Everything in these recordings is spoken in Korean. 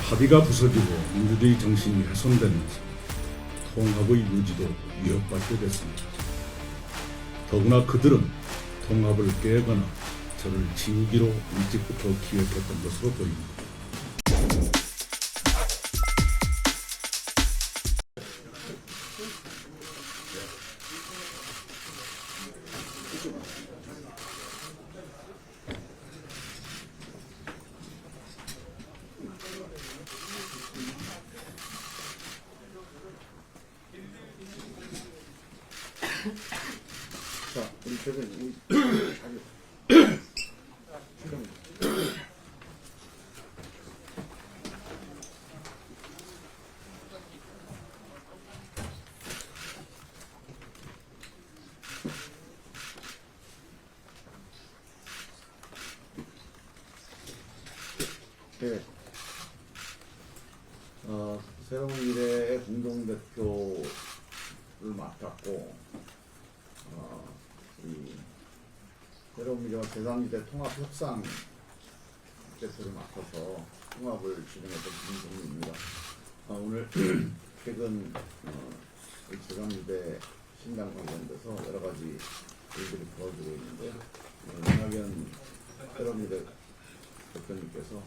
합의가 부서지고 민주주의 정신이 훼손되면서 통합의 유지도 위협받게 됐습니다. 더구나 그들은 통합을 깨거나 저를 지우기로 일찍부터 기획했던 것으로 보입니다. 자, 우리 대표님, 네. 새로운 미래의 공동대표를 맡았고, 이 새로운 미래와 제3지대 통합협상 대표를 맡아서 통합을 진행했던 김동민입니다. 오늘 최근 제3지대 신당 관련돼서 여러 가지 일들이 벌어지고 있는데, 윤학연 새로운 미래 대표님께서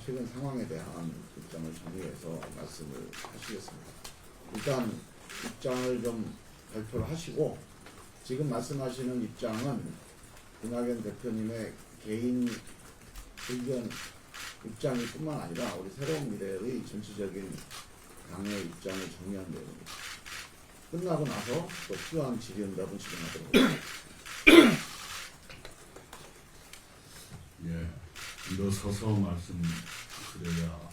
최근 상황에 대한 입장을 정리해서 말씀을 하시겠습니다. 일단 입장을 좀 발표를 하시고, 지금 말씀하시는 입장은 윤학연 대표님의 개인 의견 입장이 뿐만 아니라 우리 새로운 미래의 전체적인 당의 입장을 정리한 내용입니다. 끝나고 나서 또 필요한 질의응답은 진행하도록 하겠습니다. 예, 일어서서 말씀드려야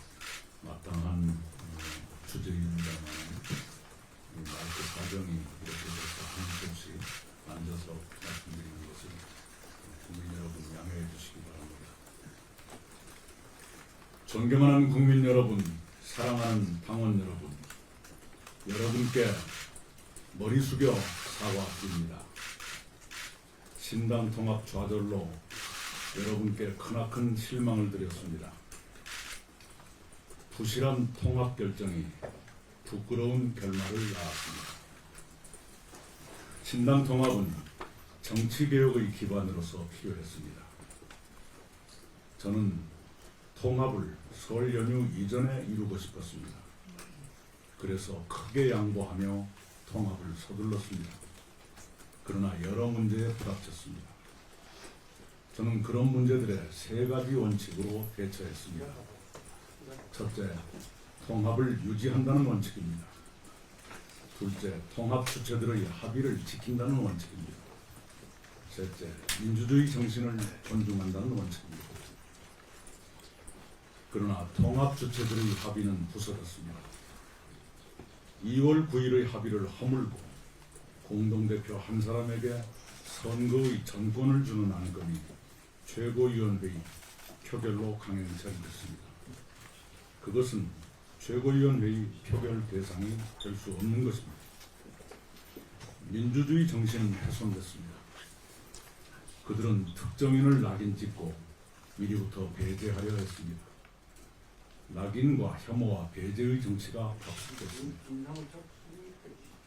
마땅한 주제입니다만 말투 사정이 이렇게 돼서 한 곳씩 앉아서 말씀드리는 것을 국민 여러분 양해해 주시기 바랍니다. 존경하는 국민 여러분, 사랑하는 당원 여러분, 여러분께 머리 숙여 사과드립니다. 신당 통합 좌절로 여러분께 크나큰 실망을 드렸습니다. 부실한 통합 결정이 부끄러운 결말을 낳았습니다. 신당 통합은 정치개혁의 기반으로서 필요했습니다. 저는 통합을 설 연휴 이전에 이루고 싶었습니다. 그래서 크게 양보하며 통합을 서둘렀습니다. 그러나 여러 문제에 부닥쳤습니다. 저는 그런 문제들에 세 가지 원칙으로 대처했습니다. 첫째, 통합을 유지한다는 원칙입니다. 둘째, 통합 주체들의 합의를 지킨다는 원칙입니다. 셋째, 민주주의 정신을 존중한다는 원칙입니다. 그러나 통합 주체들의 합의는 부서졌습니다. 2월 9일의 합의를 허물고 공동대표 한 사람에게 선거의 전권을 주는 안건이 최고위원회의 표결로 강행 처리됐습니다. 그것은 최고위원회의 표결 대상이 될 수 없는 것입니다. 민주주의 정신은 훼손됐습니다. 그들은 특정인을 낙인 찍고 미리부터 배제하려 했습니다. 낙인과 혐오와 배제의 정치가 박수됐습니다.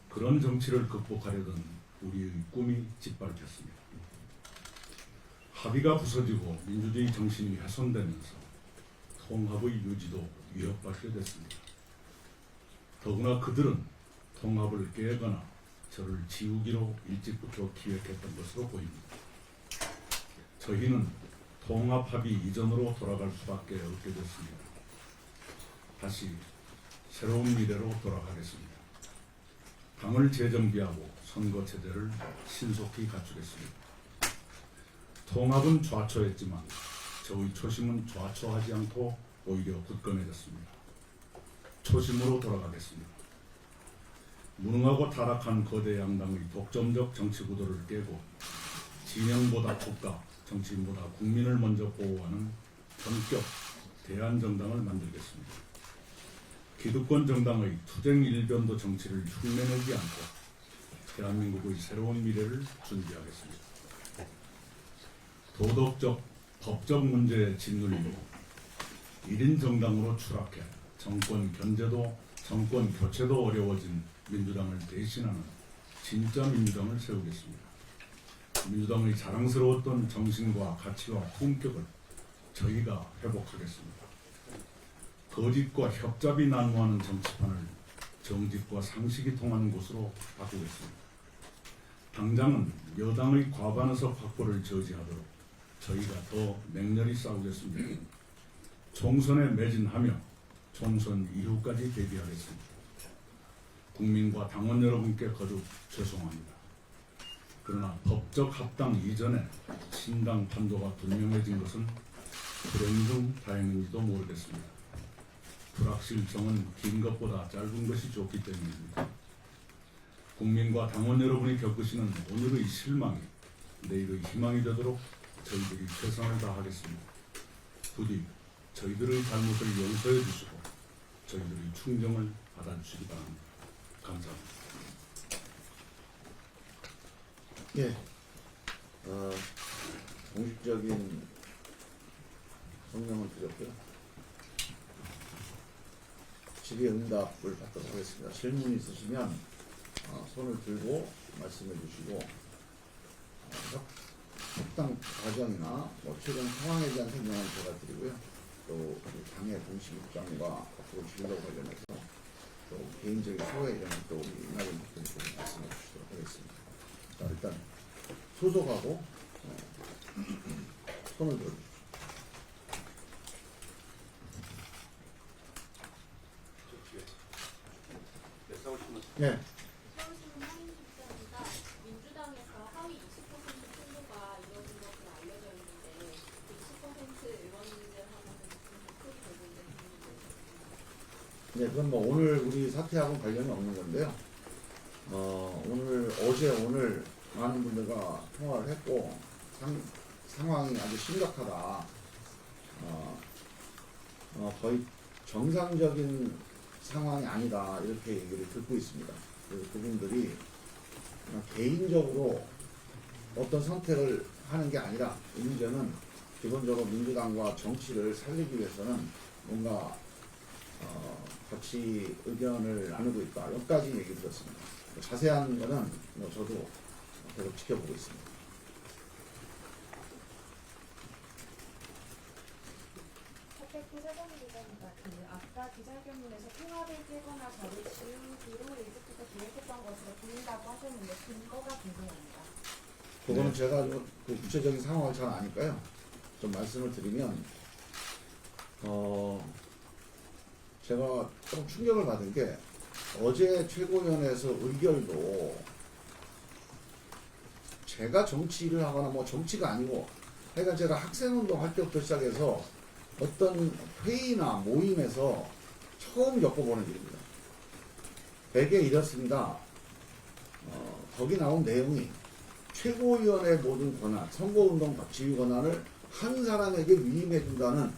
그런 정치를 극복하려던 우리의 꿈이 짓밟혔습니다. 합의가 부서지고 민주주의 정신이 훼손되면서 통합의 유지도 위협받게 됐습니다. 더구나 그들은 통합을 깨거나 저를 지우기로 일찍부터 기획했던 것으로 보입니다. 저희는 통합 합의 이전으로 돌아갈 수밖에 없게 됐습니다. 다시 새로운 미래로 돌아가겠습니다. 당을 재정비하고 선거체제를 신속히 갖추겠습니다. 통합은 좌초했지만 저의 초심은 좌초하지 않고 오히려 굳건해졌습니다. 초심으로 돌아가겠습니다. 무능하고 타락한 거대 양당의 독점적 정치 구도를 깨고 진영보다 국가, 정치인보다 국민을 먼저 보호하는 본격 대한정당을 만들겠습니다. 기득권 정당의 투쟁 일변도 정치를 흉내내지 않고 대한민국의 새로운 미래를 준비하겠습니다. 도덕적, 법적 문제에 짓눌리고 1인 정당으로 추락해 정권 교체도 어려워진 민주당을 대신하는 진짜 민주당을 세우겠습니다. 민주당의 자랑스러웠던 정신과 가치와 품격을 저희가 회복하겠습니다. 거짓과 협잡이 난무하는 정치판을 정직과 상식이 통하는 곳으로 바꾸겠습니다. 당장은 여당의 과반의석 확보를 저지하도록 저희가 더 맹렬히 싸우겠습니다. 총선에 매진하며 총선 이후까지 대비하겠습니다. 국민과 당원 여러분께 거듭 죄송합니다. 그러나 법적 합당 이전에 신당 판도가 분명해진 것은 불행 중 다행인지도 모르겠습니다. 불확실성은 긴 것보다 짧은 것이 좋기 때문입니다. 국민과 당원 여러분이 겪으시는 오늘의 실망이 내일의 희망이 되도록 저희들이 최선을 다하겠습니다. 부디 저희들의 잘못을 용서해 주시고 저희들의 충정을 받아주시기 바랍니다. 감사합니다. 예, 공식적인 성명을 드렸고요. 질의응답을 받도록 하겠습니다. 질문 있으시면 손을 들고 말씀해 주시고 합당 과정이나 최근 상황에 대한 설명을 제가 드리고요. 또 당의 공식 입장과 앞으로 진로 관련해서 또 개인적인 소회에 대한 또 우리 이낙연 대표님 말씀해 주시도록 하겠습니다. 자, 일단 소속하고 손을 들어주십시오. 네. 서울시는 하인입장입니다. 민주당에서 하위 20% 승부가 이뤄진 것으로 알려져 있는데 20% 의원님들하고는 무슨 접촉이 되고 있는 중인지. 네, 그건 오늘 우리 사태하고는 관련이 없는 건데요. 오늘 많은 분들과 통화를 했고 상황이 아주 심각하다. 거의 정상적인 상황이 아니다 이렇게 얘기를 듣고 있습니다. 그래서 그분들이 개인적으로 어떤 선택을 하는 게 아니라 문제는 기본적으로 민주당과 정치를 살리기 위해서는 뭔가 같이 의견을 나누고 있다. 여기까지 얘기 들었습니다. 자세한 거는 저도 계속 지켜보고 있습니다. 아까 기자회견문에서 통화를 깨거나 저를 지우기로 일찍부터 계획했던 것으로 보인다고 하셨는데 근거가 궁금합니다. 그거는 제가 그 구체적인 상황을 잘 아니까요. 좀 말씀을 드리면 제가 좀 충격을 받은 게 어제 최고위원회에서 의결도 제가 정치를 하거나 뭐 정치가 아니고 하여간 제가 학생운동 할 때부터 시작해서 어떤 회의나 모임에서 처음 겪어보는 일입니다. 되게 이렇습니다. 거기 나온 내용이 최고위원회 모든 권한, 선거운동 지휘 권한을 한 사람에게 위임해준다는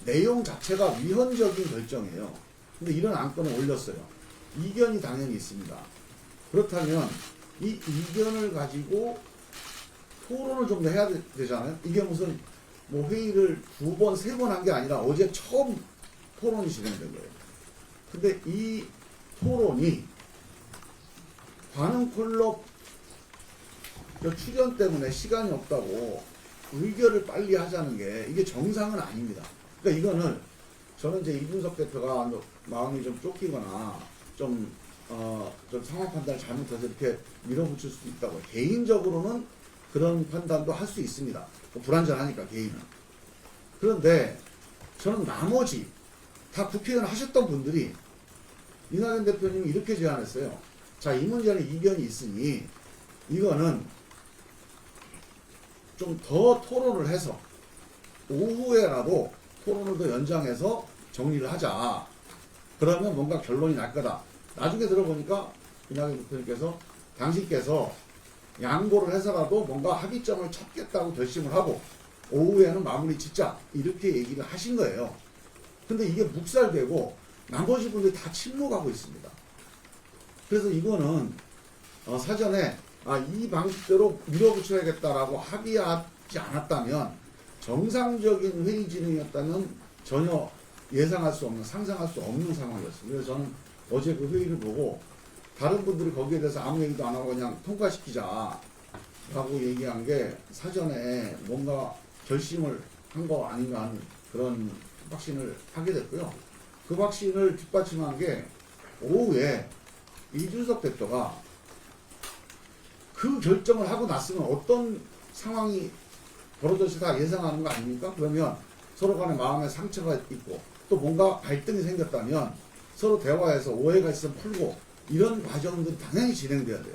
내용 자체가 위헌적인 결정이에요. 근데 이런 안건을 올렸어요. 이견이 당연히 있습니다. 그렇다면 이 이견을 가지고 토론을 좀 더 해야 되잖아요. 이게 무슨 뭐 회의를 2번, 3번 한 게 아니라 어제 처음 토론이 진행된 거예요. 근데 이 토론이 관훈클럽 출연 때문에 시간이 없다고 의결을 빨리 하자는 게 이게 정상은 아닙니다. 그러니까 이거는 저는 이제 이준석 대표가 마음이 좀 쫓기거나 좀 상황 판단을 잘못해서 이렇게 밀어붙일 수도 있다고. 개인적으로는 그런 판단도 할 수 있습니다. 불안전하니까 개인은. 그런데 저는 나머지 다 국회의원 하셨던 분들이 이낙연 대표님이 이렇게 제안했어요. 자, 이 문제는 이견이 있으니 이거는 좀 더 토론을 해서 오후에라도 토론을 더 연장해서 정리를 하자. 그러면 뭔가 결론이 날 거다. 나중에 들어보니까 이낙연 대표님께서 당신께서 양보를 해서라도 뭔가 합의점을 찾겠다고 결심을 하고 오후에는 마무리 짓자 이렇게 얘기를 하신 거예요. 근데 이게 묵살되고 나머지 분들이 다 침묵하고 있습니다. 그래서 이거는 사전에 이 방식대로 밀어붙여야겠다라고 합의하지 않았다면 정상적인 회의 진행이었다면 전혀 예상할 수 없는, 상상할 수 없는 상황이었어요. 그래서 저는 어제 그 회의를 보고 다른 분들이 거기에 대해서 아무 얘기도 안 하고 그냥 통과시키자라고 얘기한 게 사전에 뭔가 결심을 한 거 아닌가 하는 그런 확신을 하게 됐고요. 그 확신을 뒷받침한 게 오후에 이준석 대표가 그 결정을 하고 났으면 어떤 상황이 벌어질지 다 예상하는 거 아닙니까? 그러면 서로 간에 마음에 상처가 있고 또 뭔가 갈등이 생겼다면 서로 대화해서 오해가 있으면 풀고 이런 과정들이 당연히 진행돼야 돼요.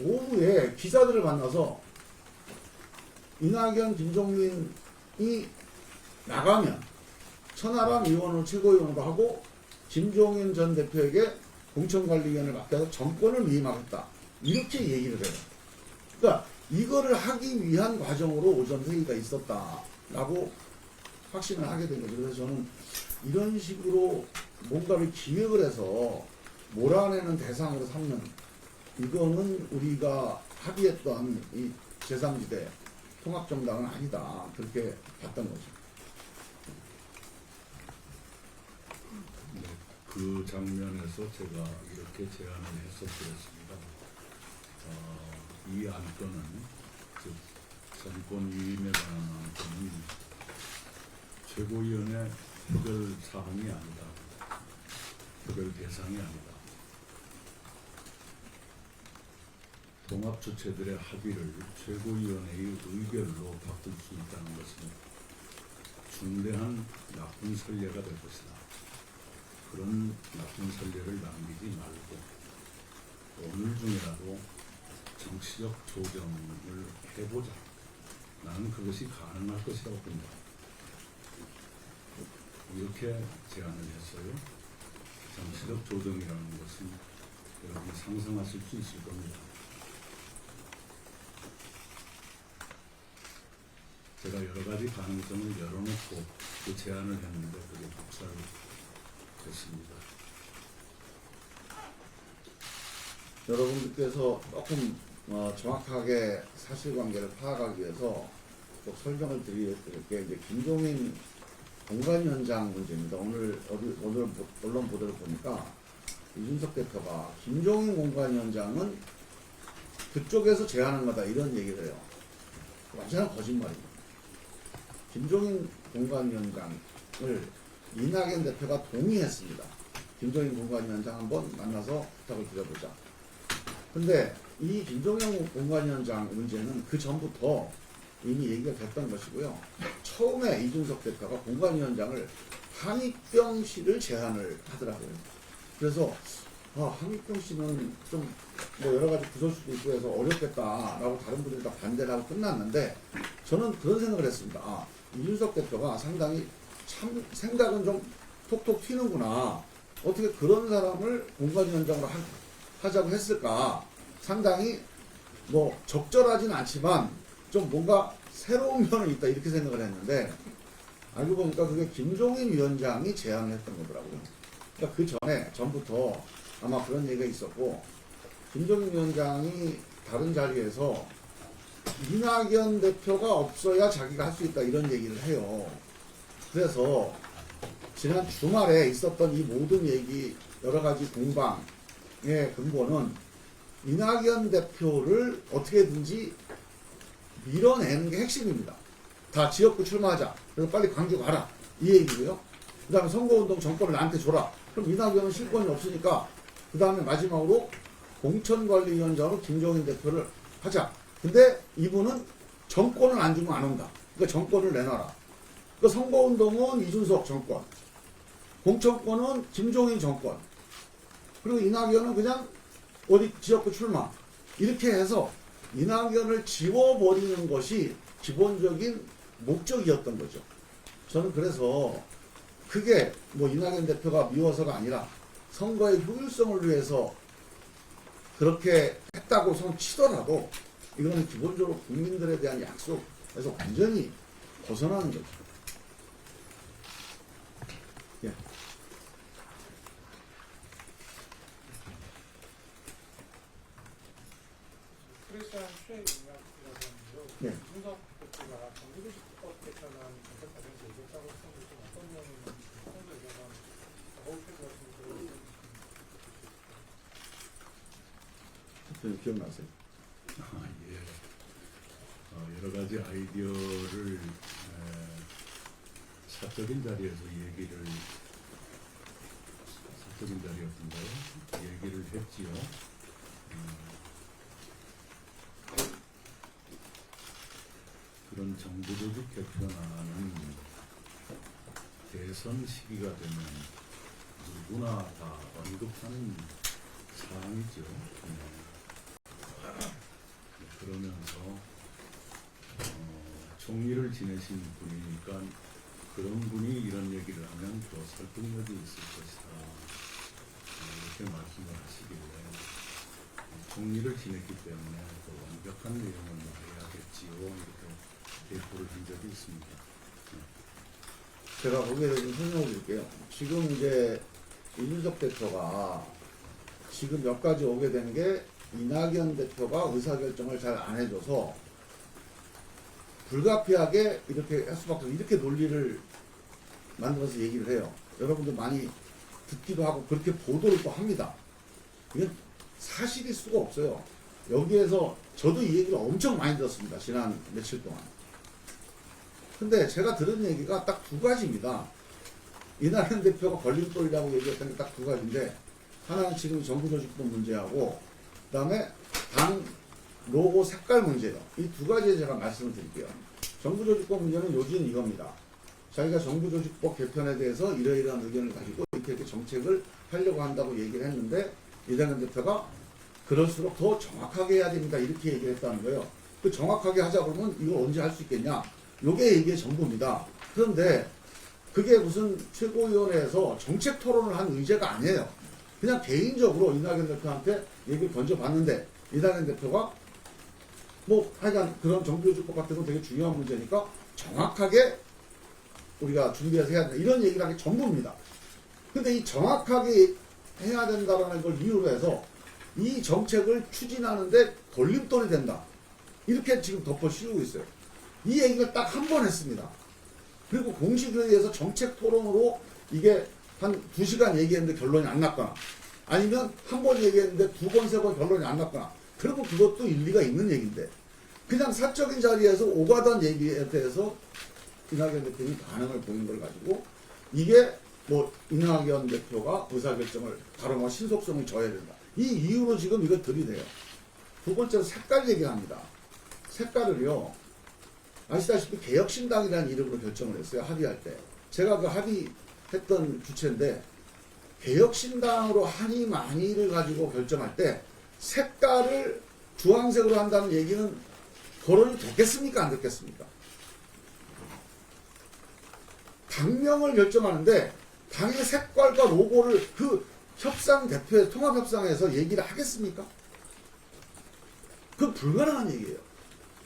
오후에 기자들을 만나서 이낙연, 김종민이 나가면 천하람 의원을 최고위원으로 하고 김종인 전 대표에게 공천관리위원을 맡겨서 정권을 위임하겠다. 이렇게 얘기를 해요. 그러니까 이거를 하기 위한 과정으로 오전 회의가 있었다라고 확신을 하게 된 거죠. 그래서 저는 이런 식으로 뭔가를 기획을 해서 몰아내는 대상으로 삼는 이거는 우리가 합의했던 이 제3지대 통합정당은 아니다. 그렇게 봤던 거죠. 네, 그 장면에서 제가 이렇게 제안을 했었습니다. 이 안건은 즉 정권 위임에 관한 안건은 최고위원회 표결 사항이 아니다. 표결 대상이 아니다. 통합주체들의 합의를 최고위원회의 의결로 바꿀 수 있다는 것은 중대한 나쁜 선례가 될 것이다. 그런 나쁜 선례를 남기지 말고 오늘 중이라도 정치적 조정을 해보자. 나는 그것이 가능할 것이라고 봅니다. 이렇게 제안을 했어요. 정치적 조정이라는 것은 여러분이 상상하실 수 있을 겁니다. 제가 여러 가지 가능성을 열어놓고 그 제안을 했는데 그게 복살됐습니다. 여러분들께서 조금 정확하게 사실관계를 파악하기 위해서 꼭 설명을 드릴 게 이제 김종인 공관위원장 문제입니다. 오늘 언론 보도를 보니까 이준석 대표가 김종인 공관위원장은 그쪽에서 제안한 거다 이런 얘기를 해요. 완전한 거짓말입니다. 김종인 공관위원장을 이낙연 대표가 동의했습니다. 김종인 공관위원장 한번 만나서 부탁을 드려보자. 근데 이 김종인 공관위원장 문제는 그 전부터 이미 얘기가 됐던 것이고요. 처음에 이준석 대표가 공관위원장을 한익병 씨를 제안을 하더라고요. 그래서 한익병 씨는 좀 뭐 여러 가지 구설수도 있고 해서 어렵겠다라고 다른 분들이 다 반대를 하고 끝났는데 저는 그런 생각을 했습니다. 이준석 대표가 상당히 참 생각은 좀 톡톡 튀는구나. 어떻게 그런 사람을 공관위원장으로 하자고 했을까. 상당히 뭐 적절하진 않지만 좀 뭔가 새로운 면이 있다 이렇게 생각을 했는데 알고 보니까 그게 김종인 위원장이 제안을 했던 거더라고요. 그러니까 그 전부터 아마 그런 얘기가 있었고 김종인 위원장이 다른 자리에서 이낙연 대표가 없어야 자기가 할 수 있다 이런 얘기를 해요. 그래서 지난 주말에 있었던 이 모든 얘기 여러 가지 공방의 근본은 이낙연 대표를 어떻게든지 밀어내는 게 핵심입니다. 다 지역구 출마하자. 그래서 빨리 광주 가라. 이 얘기고요. 그 다음에 선거운동 정권을 나한테 줘라. 그럼 이낙연은 실권이 없으니까 그 다음에 마지막으로 공천관리위원장으로 김종인 대표를 하자. 근데 이분은 정권을 안 주면 안 온다. 그러니까 정권을 내놔라. 그 선거운동은 이준석 정권, 공천권은 김종인 정권, 그리고 이낙연은 그냥 어디 지역구 출마. 이렇게 해서 이낙연을 지워버리는 것이 기본적인 목적이었던 거죠. 저는 그래서 그게 뭐 이낙연 대표가 미워서가 아니라 선거의 효율성을 위해서 그렇게 했다고 손 치더라도 이거는 기본적으로 국민들에 대한 약속에서 완전히 벗어나는 거죠. 예. 크리스찬 최인학이라고 하는데요. 네. 이준석 대표가 정부식 법 개편안 검색 과정에서 얘기했다고 했었는데 좀 어떤 내용인지 선생님 기억나세요? 예. 여러 가지 아이디어를 사적인 자리에서 사적인 자리였던가요? 얘기를 했지요. 그런 정부 조직 개편안은 대선 시기가 되면 누구나 다 언급하는 사항이죠. 그러면서 총리를 지내신 분이니까 그런 분이 이런 얘기를 하면 또 설득력이 있을 것이다. 이렇게 말씀을 하시길래 총리를 지냈기 때문에 또 완벽한 내용을 해야겠지요. 이렇게 대표를 한 적이 있습니다. 제가 거기에 좀 설명을 드릴게요. 지금 이제 이준석 대표가 지금 몇 가지 오게 된 게 이낙연 대표가 의사결정을 잘 안 해줘서 불가피하게 이렇게 할 수밖에 없어요. 이렇게 논리를 만들어서 얘기를 해요. 여러분들 많이 듣기도 하고 그렇게 보도를 또 합니다. 이건 사실일 수가 없어요. 여기에서 저도 이 얘기를 엄청 많이 들었습니다. 지난 며칠 동안. 근데 제가 들은 얘기가 딱 두 가지입니다. 이낙연 대표가 걸림돌이라고 얘기했던 게 딱 두 가지인데, 하나는 지금 정부조직법 문제하고 그 다음에 당 로고 색깔 문제예요. 이 두 가지에 제가 말씀을 드릴게요. 정부조직법 문제는 요지는 이겁니다. 자기가 정부조직법 개편에 대해서 이러이러한 의견을 가지고 이렇게 정책을 하려고 한다고 얘기를 했는데, 이낙연 대표가 그럴수록 더 정확하게 해야 됩니다. 이렇게 얘기를 했다는 거예요. 그 정확하게 하자 그러면 이걸 언제 할 수 있겠냐? 요게 이게 전부입니다. 그런데 그게 무슨 최고위원회에서 정책 토론을 한 의제가 아니에요. 그냥 개인적으로 이낙연 대표한테 얘기를 던져봤는데, 이낙연 대표가 하여간 그런 정부조직법 같은 거 되게 중요한 문제니까 정확하게 우리가 준비해서 해야 된다. 이런 얘기를 한 게 전부입니다. 근데 이 정확하게 해야 된다라는 걸 이유로 해서 이 정책을 추진하는데 걸림돌이 된다. 이렇게 지금 덮어 씌우고 있어요. 이 얘기를 딱 한 번 했습니다. 그리고 공식회의에서 정책 토론으로 이게 한 2시간 얘기했는데 결론이 안 났거나, 아니면 한 번 얘기했는데 2번, 3번 결론이 안 났거나, 그리고 그것도 일리가 있는 얘기인데, 그냥 사적인 자리에서 오가던 얘기에 대해서 이낙연 대표님 반응을 보인 걸 가지고, 이게 이낙연 대표가 의사결정을 바로 신속성을 져야 된다. 이 이유로 지금 이걸 들이대요. 두 번째로 색깔 얘기합니다. 색깔을요, 아시다시피 개혁신당이라는 이름으로 결정을 했어요. 합의할 때. 제가 그 합의했던 주체인데, 개혁신당으로 한이 많이를 가지고 결정할 때 색깔을 주황색으로 한다는 얘기는 거론이 됐겠습니까? 안 됐겠습니까? 당명을 결정하는데 당의 색깔과 로고를 그 협상 대표의 통합협상에서 얘기를 하겠습니까? 그건 불가능한 얘기예요.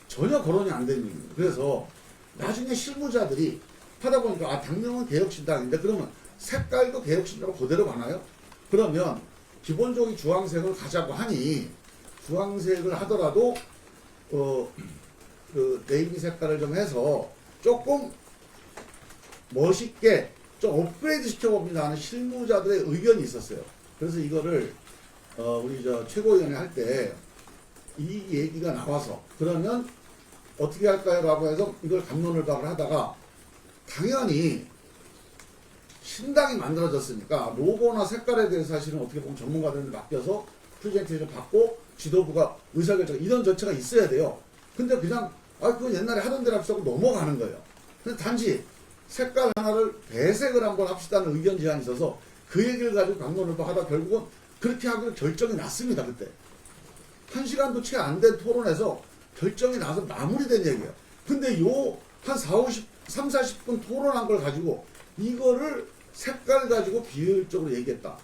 전혀 거론이 안 되는 얘기입니다. 그래서 나중에 실무자들이 하다 보니까 당명은 개혁신당인데 그러면 색깔도 개혁신당으로 그대로 가나요? 그러면 기본적인 주황색을 가자고 하니 주황색을 하더라도 그 네이비 색깔을 좀 해서 조금 멋있게 좀 업그레이드 시켜봅니다 하는 실무자들의 의견이 있었어요. 그래서 이거를 우리 최고위원회 할 때 이 얘기가 나와서 그러면 어떻게 할까요? 라고 해서 이걸 갑론을박을 하다가 당연히 신당이 만들어졌으니까 로고나 색깔에 대해서 사실은 어떻게 보면 전문가들한테 맡겨서 프레젠테이션 받고 지도부가 의사결정 이런 절차가 있어야 돼요. 근데 그냥 그건 옛날에 하던 대로 합시다 하고 넘어가는 거예요. 근데 단지 색깔 하나를 배색을 한번 합시다는 의견 제안이 있어서 그 얘기를 가지고 갑론을박 하다 결국은 그렇게 하기로 결정이 났습니다. 그때 1시간도 채 안 된 토론에서 결정이 나서 마무리된 얘기예요. 근데 한 3, 40분 토론한 걸 가지고 이거를 색깔 가지고 비효율적으로 얘기했다.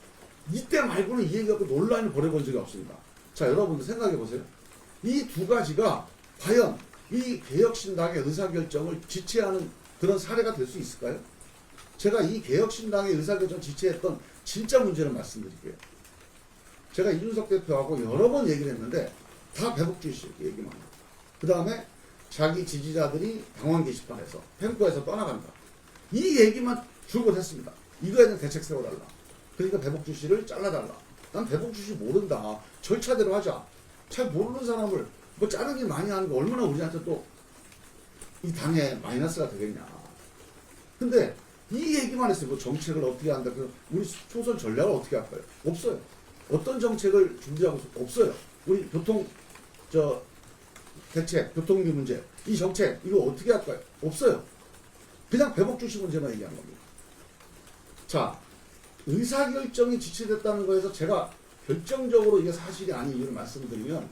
이때 말고는 이 얘기 갖고 논란을 벌여본 적이 없습니다. 자, 여러분들 생각해 보세요. 이 두 가지가 과연 이 개혁신당의 의사결정을 지체하는 그런 사례가 될 수 있을까요? 제가 이 개혁신당의 의사결정 지체했던 진짜 문제를 말씀드릴게요. 제가 이준석 대표하고 여러 번 얘기를 했는데 다 배복주의 씨 얘기만 해요. 그 다음에 자기 지지자들이 당원 게시판에서 펜코에서 떠나간다. 이 얘기만 줄곧 했습니다. 이거에 대한 대책 세워달라. 그러니까 배복주 씨를 잘라달라. 난 배복주 씨 모른다. 절차대로 하자. 잘 모르는 사람을 뭐 자르기 많이 하는 게 얼마나 우리한테 또 이 당에 마이너스가 되겠냐. 근데 이 얘기만 했어요. 뭐 정책을 어떻게 한다. 우리 총선 전략을 어떻게 할까요? 없어요. 어떤 정책을 준비하고 없어요. 우리 교통 대책, 교통비 문제, 이 정책 이거 어떻게 할까요? 없어요. 그냥 배복주시 문제만 얘기한 겁니다. 자, 의사결정이 지체됐다는 거에서 제가 결정적으로 이게 사실이 아닌 이유를 말씀드리면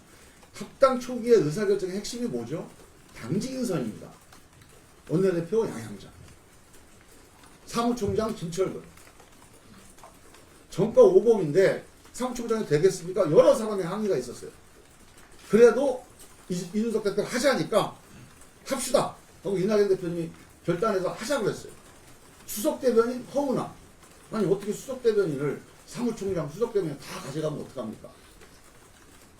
합당 초기의 의사결정의 핵심이 뭐죠? 당직 인선입니다. 원내대표 양양자, 사무총장 김철근. 정가 5범인데 사무총장이 되겠습니까? 여러 사람의 항의가 있었어요. 그래도 이준석 대표가 하자니까 합시다 하고 이낙연 대표님이 결단해서 하자고 했어요. 수석대변인 허은아. 아니 어떻게 수석대변인을 사무총장 수석대변인 다 가져가면 어떡합니까?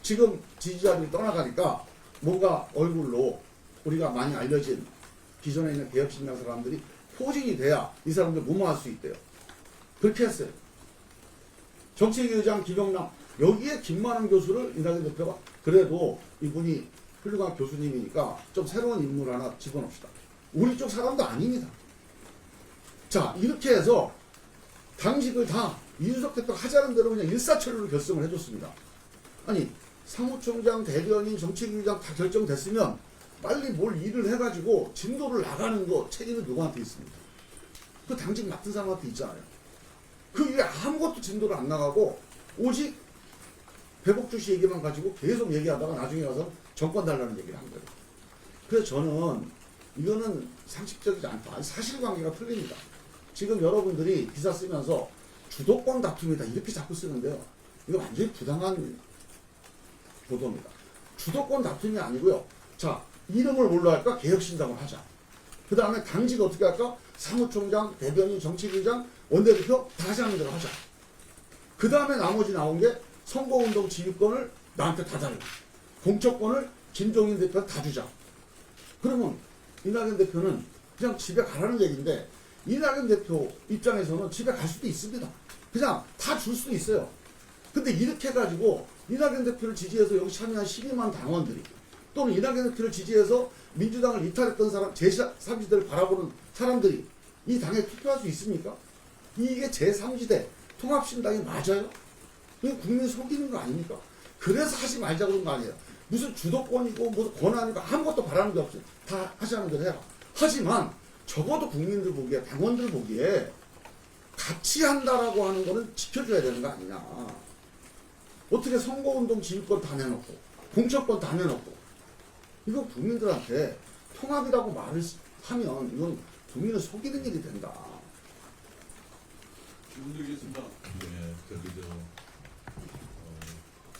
지금 지지자들이 떠나가니까 뭔가 얼굴로 우리가 많이 알려진 기존에 있는 개혁신당 사람들이 포진이 돼야 이 사람들 무마할 수 있대요. 그렇게 했어요. 정책위의장 김영남, 여기에 김만원 교수를 이낙연 대표가 그래도 이분이 훌륭한 교수님이니까 좀 새로운 인물 하나 집어넣읍시다. 우리 쪽 사람도 아닙니다. 자, 이렇게 해서 당직을 다 이준석 대표가 하자는 대로 그냥 일사천리로 결정을 해줬습니다. 아니 사무총장, 대변인, 정책위의장 다 결정됐으면 빨리 뭘 일을 해가지고 진도를 나가는 거 책임이 누구한테 있습니까? 그 당직 맡은 사람한테 있잖아요. 그 위에 아무것도 진도를 안 나가고 오직 배복주시 얘기만 가지고 계속 얘기하다가 나중에 가서 정권 달라는 얘기를 한 거예요. 그래서 저는 이거는 상식적이지 않다. 사실관계가 틀립니다. 지금 여러분들이 기사 쓰면서 주도권 다툼이다 이렇게 자꾸 쓰는데요. 이거 완전히 부당한 보도입니다. 주도권 다툼이 아니고요. 자, 이름을 뭘로 할까? 개혁신당을 하자. 그 다음에 당직 어떻게 할까? 사무총장, 대변인, 정책위의장, 원내대표 다 하자는 대로 하자. 그 다음에 나머지 나온 게 선거운동 지휘권을 나한테 다 달라. 공천권을 김종인 대표한테 다 주자. 그러면 이낙연 대표는 그냥 집에 가라는 얘기인데 이낙연 대표 입장에서는 집에 갈 수도 있습니다. 그냥 다 줄 수도 있어요. 근데 이렇게 해가지고 이낙연 대표를 지지해서 여기 참여한 12만 당원들이 또는 이낙연 대표를 지지해서 민주당을 이탈했던 사람, 제3지대를 바라보는 사람들이 이 당에 투표할 수 있습니까? 이게 제3지대 통합신당이 맞아요? 이거 국민 속이는 거 아닙니까? 그래서 하지 말자고 그런 거 아니에요. 무슨 주도권이고 무슨 권한이고 아무것도 바라는 게 없어요. 다 하자는 대로 해라. 하지만 적어도 국민들 보기에, 당원들 보기에 같이 한다라고 하는 거는 지켜줘야 되는 거 아니냐. 어떻게 선거운동 지휘권 다 내놓고 공천권 다 내놓고 이거 국민들한테 통합이라고 말을 하면 이건 국민을 속이는 일이 된다. 질문드리겠습니다. 네,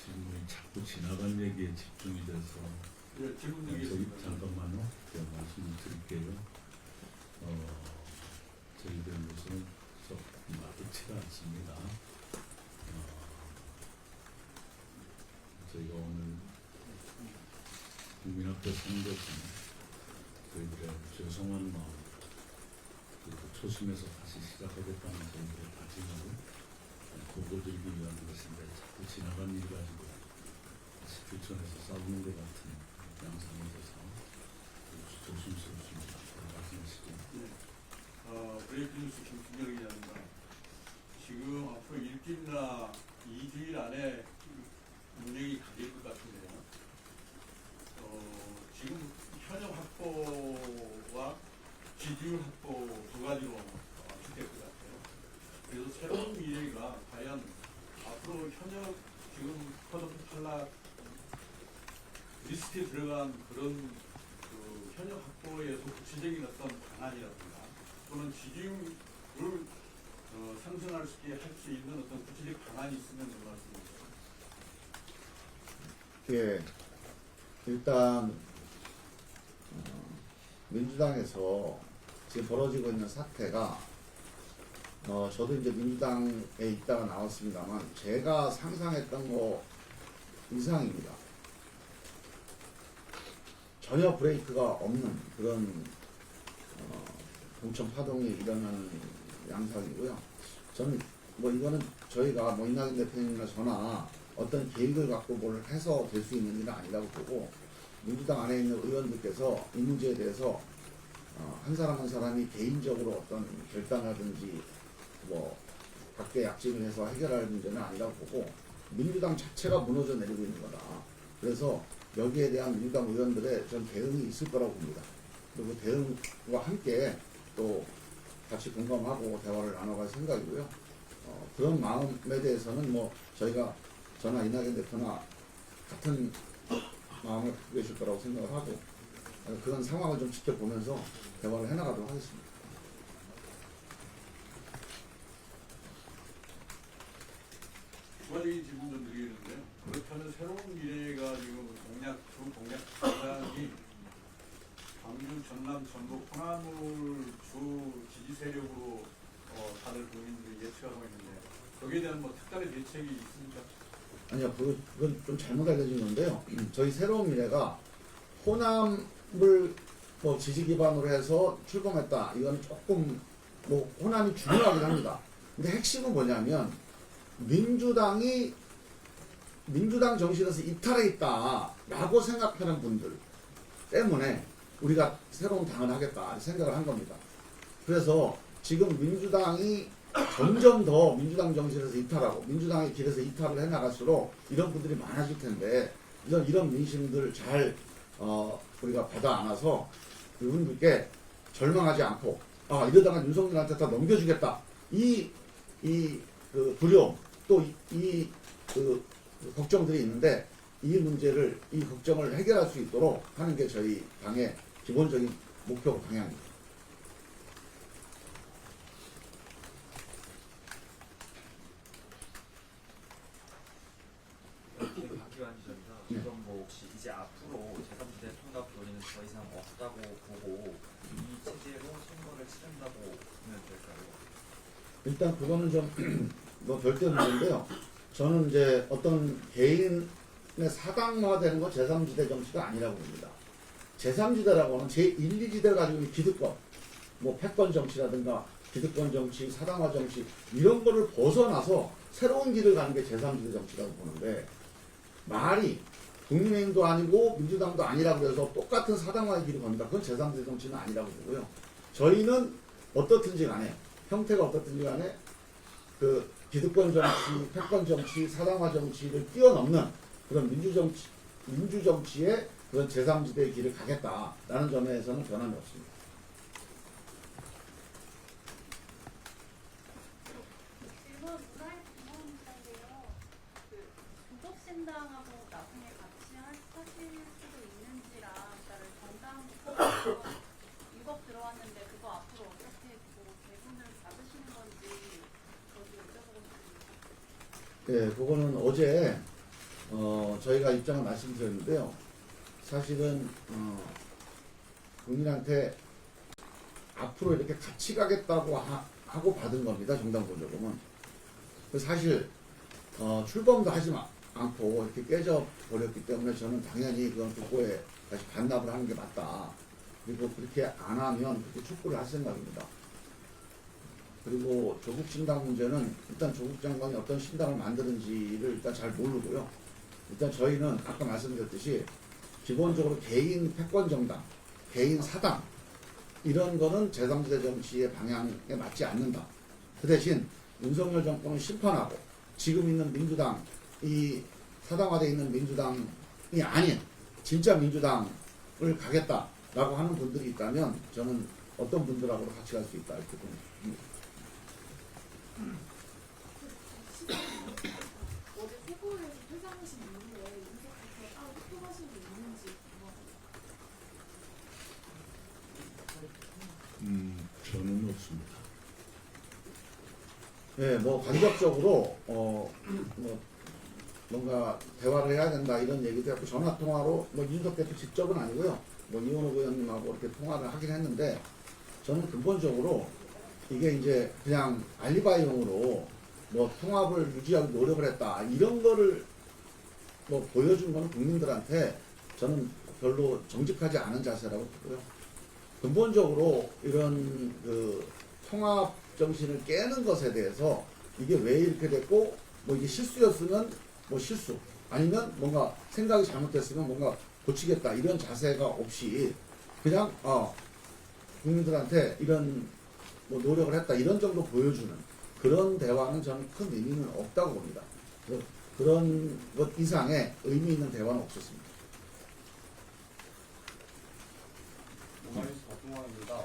질문이 자꾸 지나간 얘기에 집중이 돼서 예, 질문드리겠습니다. 잠깐만요. 제가 말씀을 드릴게요. 저희들 무슨 썩 마주치가 않습니다. 저희가 오늘 국민 앞에 선 것은 저희들의 죄송한 마음 그리고 초심에서 다시 시작하겠다는 저희들의 다짐을 보고드리기 위한 것인데 자꾸 지나간 일 가지고 다시 규천에서 싸우는 것 같은 양상이 돼서 조심스럽습니다. 말씀하시죠. 브레이크뉴스 김순영 기자입니다. 지금 앞으로 일주일이나 2주일 안에 운영이 가질 것 같은데요. 지금 현역 확보와 지지율 확보 두 가지로 주될 것 같아요. 그래서 새로운 미래가 과연 앞으로 현역 지금 컷오프 탈락 리스트에 들어간 그런 현역 확보에서 구체적인 어떤 방안이라든가 또는 지지율을 상승할 수 있게 할 수 있는 어떤 구체적 방안이 있으면 고맙습니다. 예, 일단 민주당에서 지금 벌어지고 있는 사태가 저도 이제 민주당에 있다가 나왔습니다만 제가 상상했던 거 이상입니다. 전혀 브레이크가 없는 그런 공천 파동이 일어나는 양상이고요. 저는 뭐 이거는 저희가 뭐 이낙연 대표님이나 저나 어떤 계획을 갖고 뭘 해서 될 수 있는 일은 아니라고 보고 민주당 안에 있는 의원들께서 이 문제에 대해서 한 사람 한 사람이 개인적으로 어떤 결단하든지 뭐 각계 약진을 해서 해결할 문제는 아니라고 보고 민주당 자체가 무너져 내리고 있는 거다. 그래서 여기에 대한 민주당 의원들의 전 대응이 있을 거라고 봅니다. 그리고 대응과 함께 또 같이 공감하고 대화를 나눠갈 생각이고요. 그런 마음에 대해서는 뭐 저희가 저나 이낙연 대표나 같은 마음을 갖고 계실 거라고 생각을 하고 그런 상황을 좀 지켜보면서 대화를 해나가도록 하겠습니다. 추가적인 질문 좀 드리겠는데요. 그렇다면 새로운 미래가 지금 주 공약 방향이 광주, 전남, 전북, 호남을 주 지지 세력으로 다들 국민들이 예측하고 있는데 거기에 대한 뭐 특단의 대책이 있습니까? 아니요, 그건 좀 잘못 알려진 건데요. 저희 새로운 미래가 호남을 뭐 지지 기반으로 해서 출범했다. 이건 조금 뭐 호남이 중요하긴 합니다. 근데 핵심은 뭐냐면 민주당 정신에서 이탈해 있다라고 생각하는 분들 때문에 우리가 새로운 당을 하겠다 생각을 한 겁니다. 그래서 지금 민주당이 점점 더 민주당 정신에서 이탈하고 민주당의 길에서 이탈을 해나갈수록 이런 분들이 많아질 텐데 이런 민심들 잘 우리가 받아 안아서 이분들께 절망하지 않고 이러다가 윤석열한테 다 넘겨주겠다 그 두려움 또 그 걱정들이 있는데 이 걱정을 해결할 수 있도록 하는 게 저희 당의 기본적인 목표 방향입니다. 박기환 기자입니다. 네. 그럼 뭐 혹시 이제 앞으로 제3지대 통합 논의는 더 이상 없다고 보고 이 체제로 선거를 치른다고 보면 될까요? 일단 그거는 좀 뭐 별개 문제인데요. 저는 이제 어떤 개인의 사당화되는 건 제3지대 정치가 아니라고 봅니다. 제3지대라고 하는 제1, 2지대를 가지고 있는 기득권, 뭐 패권 정치라든가 기득권 정치, 사당화 정치 이런 거를 벗어나서 새로운 길을 가는 게 제3지대 정치라고 보는데 말이 국민의힘도 아니고 민주당도 아니라고 해서 똑같은 사당화의 길을 건다. 그건 제3지대 정치는 아니라고 보고요. 저희는 어떻든지 간에 형태가 어떻든지 간에 그 기득권 정치, 패권 정치, 사당화 정치를 뛰어넘는 그런 민주정치의 그런 제3지대의 길을 가겠다라는 점에서는 변함이 없습니다. 질문 문화의 궁금한데요. 그 도덕신당하고 나중에 같이 하실 수도 있는지랑 그다음에 정당 유법 들어왔는데 그거 앞으로 어떻게 대분을 받으시는 건지 저도 여쭤보고 싶습니다. 네, 그거는 어제 저희가 입장을 말씀드렸는데요. 사실은 국민한테 앞으로 이렇게 같이 가겠다고 하고 받은 겁니다. 정당보조금은. 사실 출범도 하지 않고 이렇게 깨져버렸기 때문에 저는 당연히 그건 국고에 다시 반납을 하는 게 맞다. 그리고 그렇게 안 하면 그렇게 촉구를 할 생각입니다. 그리고 조국 신당 문제는 일단 조국 장관이 어떤 신당을 만드는지를 일단 잘 모르고요. 일단 저희는 아까 말씀드렸듯이 기본적으로 개인 패권 정당, 개인 사당 이런 거는 제3지대 정치의 방향에 맞지 않는다. 그 대신 윤석열 정권을 심판하고 지금 있는 민주당, 이 사당화되어 있는 민주당이 아닌 진짜 민주당을 가겠다라고 하는 분들이 있다면 저는 어떤 분들하고 같이 갈 수 있다 이렇게 봅니다. 어제 최고위에서 퇴장하신 이후에 윤석열께서 따로 소통하신 게 있는지 궁금합니다. 저는 없습니다. 네, 뭐 간접적으로 뭐 뭔가 대화를 해야 된다 이런 얘기도 했고 전화 통화로 뭐 이준석 대표 직접은 아니고요. 뭐 이원호 의원님하고 이렇게 통화를 하긴 했는데 저는 근본적으로 이게 이제 그냥 알리바이용으로 뭐 통합을 유지하기 노력을 했다 이런 거를 뭐 보여준 거는 국민들한테 저는 별로 정직하지 않은 자세라고 보고요. 근본적으로 이런 그 통합 정신을 깨는 것에 대해서 이게 왜 이렇게 됐고 뭐 이게 실수였으면 뭐 실수 아니면 뭔가 생각이 잘못됐으면 뭔가 고치겠다 이런 자세가 없이 그냥 국민들한테 이런 뭐 노력을 했다 이런 정도 보여주는 그런 대화는 저는 큰 의미는 없다고 봅니다. 그런 것 이상의 의미 있는 대화는 없었습니다. 모나리스 박동환입니다.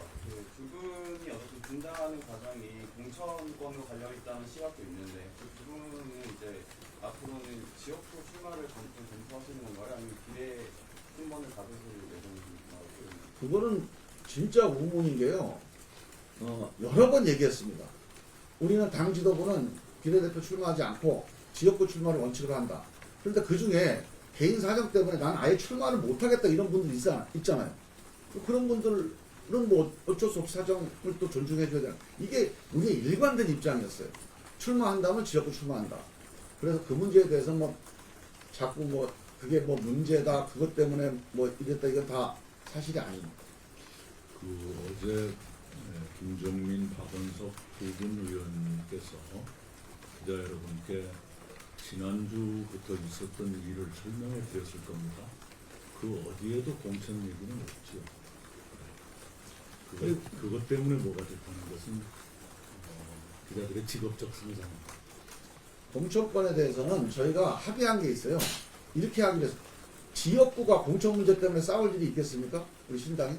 두 분이 어쨌든 분당하는 과정이 공천권으로 관련 있다는 시각도 있는데 두 분은 이제 앞으로는 지역구 출마를 검토하시는 건가요? 아니면 비례 순번을 받으실 예정이신가요? 그거는 진짜 우문인 게요. 여러 번 얘기했습니다. 우리는 당 지도부는 비례대표 출마하지 않고 지역구 출마를 원칙으로 한다. 그런데 그 중에 개인 사정 때문에 난 아예 출마를 못하겠다 이런 분들 있잖아요. 그런 분들은 뭐 어쩔 수 없이 사정을 또 존중해줘야 되는 이게 우리의 일관된 입장이었어요. 출마한다면 지역구 출마한다. 그래서 그 문제에 대해서 뭐 자꾸 뭐 그게 뭐 문제다 그것 때문에 뭐 이랬다 이건 다 사실이 아닙니다. 어제 김종민, 박원석 두 분 의원께서 기자 여러분께 지난주부터 있었던 일을 설명해 드렸을 겁니다. 그 어디에도 공천 얘기는 없죠. 그것 때문에 뭐가 됐다는 것은 기자들의 직업적 상상입니다. 공천권에 대해서는 저희가 합의한 게 있어요. 이렇게 하기로 했어요. 지역구가 공천 문제 때문에 싸울 일이 있겠습니까? 우리 신당이?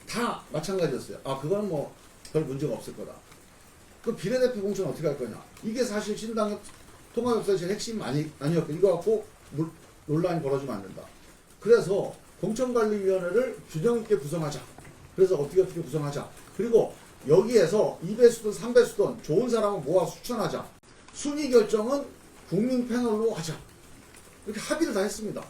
다 마찬가지였어요. 그거는 뭐 별 문제가 없을 거다. 그 비례대표 공천 어떻게 할 거냐? 이게 사실 신당의 통합협상의 제일 핵심 아니었고 이거 갖고 논란이 벌어지면 안 된다. 그래서 공천관리위원회를 균형 있게 구성하자. 그래서 어떻게 구성하자. 그리고 여기에서 2배수든 3배수든 좋은 사람을 모아서 추천하자. 순위 결정은 국민 패널로 하자. 이렇게 합의를 다 했습니다.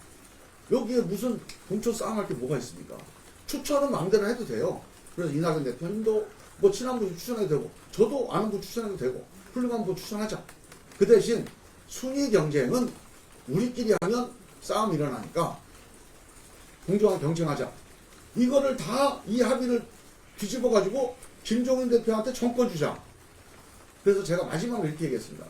여기에 무슨 공천 싸움할 게 뭐가 있습니까? 추천은 마음대로 해도 돼요. 그래서 이낙연 대표님도 뭐 친한 분 추천해도 되고 저도 아는 분 추천해도 되고 훌륭한 분 추천하자. 그 대신 순위 경쟁은 우리끼리 하면 싸움이 일어나니까 공정하게 경쟁하자. 이거를 다 이 합의를 뒤집어 가지고 김종인 대표한테 정권 주자. 그래서 제가 마지막으로 이렇게 얘기했습니다.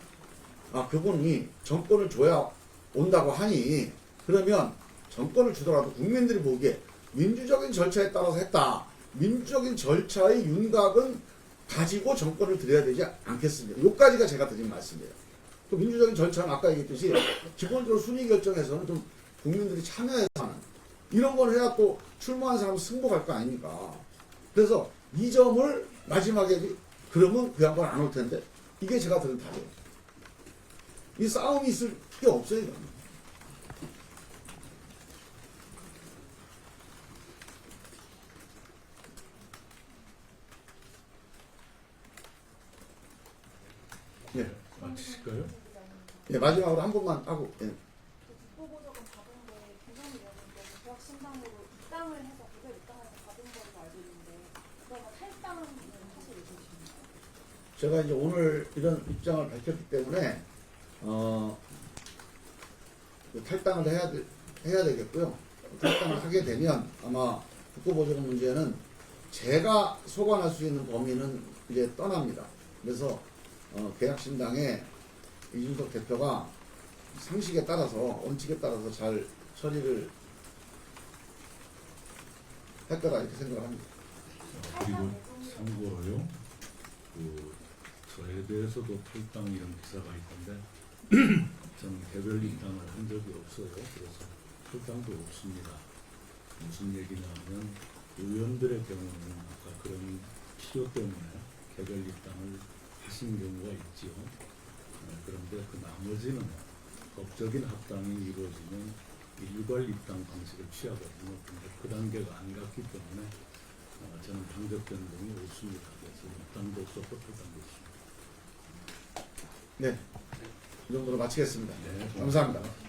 그분이 정권을 줘야 온다고 하니 그러면 정권을 주더라도 국민들이 보기에 민주적인 절차에 따라서 했다. 민주적인 절차의 윤곽은 가지고 정권을 드려야 되지 않겠습니까? 여기까지가 제가 드린 말씀이에요. 또 민주적인 절차는 아까 얘기했듯이 기본적으로 순위 결정에서는 좀 국민들이 참여해서 하는 이런 걸 해야 또 출마한 사람은 승복할 거 아닙니까? 그래서 이 점을 마지막에 그러면 그 양반 안 올 텐데 이게 제가 들은 답이에요. 이 싸움이 있을 게 없어요. 이건. 네. 마치실까요? 네, 마지막으로 한 번만 하고. 네. 국보보조금 받은 게 김현미의원님께 개혁신당으로 입당을 해서 그걸 입당해서 받은 걸로 알고 있는데 그거가 탈당은 사실 있으십니까? 제가 이제 오늘 이런 입장을 밝혔기 때문에 탈당을 해야 되겠고요. 탈당을 하게 되면 아마 국고보조금 문제는 제가 소관할 수 있는 범위는 이제 떠납니다. 그래서 개혁신당의 이준석 대표가 상식에 따라서 원칙에 따라서 잘 처리를 할 거라 이렇게 생각을 합니다. 그리고 참고로요, 저에 대해서도 탈당 이런 기사가 있던데 저는 개별 입당을 한 적이 없어요. 그래서 탈당도 없습니다. 무슨 얘기냐면 의원들의 경우는 아까 그런 필요 때문에 개별 입당을 하신 경우가 있지요. 그런데 그 나머지는 법적인 합당이 이루어지면 일괄 입당 방식을 취하거든요. 근데 그 단계가 안 갔기 때문에 저는 당적 변동이 없습니다. 그래서 입당도 없었고 탈당도 없습니다. 네, 이 정도로 마치겠습니다. 네, 감사합니다.